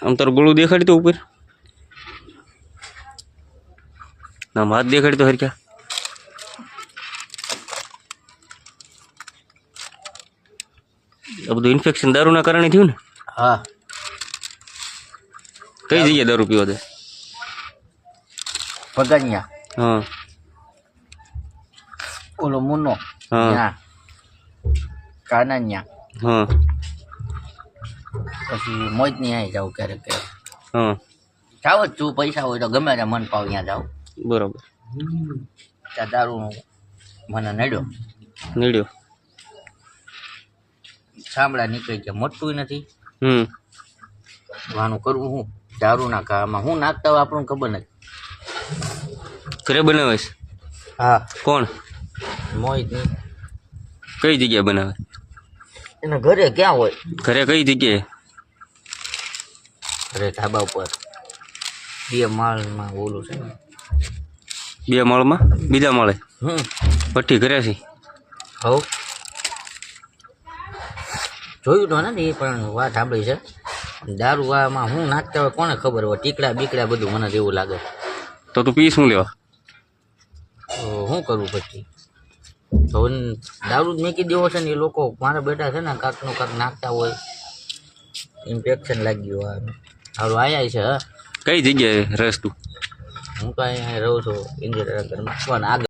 આમ તારું ગળું દેખાડી તો ઉપર ના હાથ દેખાડી તો હરક્યા આ બધું ઇન્ફેક્શન દારૂના કારણે થયું ને હા કઈ જગ્યાએ દારૂ પીવા દે પગનિયા હા ઓલો મુન્નો હા ત્યાં કાનન્યા હા પછી મોજની અહીં જાઉં ક્યારેક ક્યારેક હા જાવ જ છું પૈસા હોય તો ગમે ત્યાં મન પાવ ત્યાં જાઉં બરાબર ત્યાં દારૂ મને નડ્યો નીડ્યો સાંભળા નીકળી ગયા મોટું નથી હમ વાનું કરવું હું દારૂના કામાં હું નાખતા હોય આપણને ખબર નથી ઘરે બનાવીશ હા કોણ મોહિતની કઈ જગ્યાએ બનાવે એના ઘરે ક્યાં હોય ઘરે કઈ જગ્યાએ ઘરે ધાબા ઉપર 2 માળમાં ઓલું છે ને 2 માળમાં બીજા માળે ભઠ્ઠી ઘરે છે હવ જોયું તો નથી પણ વાત સાંભળી છે દારૂ આમાં હું નાખતા હોય કોને ખબર હોય ટીકડા બીકડા બધું મને જેવું લાગે તો તું પી શું લેવા તો શું કરવું પછી તો દારૂ જ મેકી દેવો છે ને એ લોકો મારા બેટા છે ને કાંકનું કાંક નાખતા હોય ઇન્ફેક્શન લાગ્યું હોય સારું આયા છે હા કઈ જગ્યાએ રસ તું હું તો અહીંયા રહું છું ઇન્દિરાનગરમાં આગળ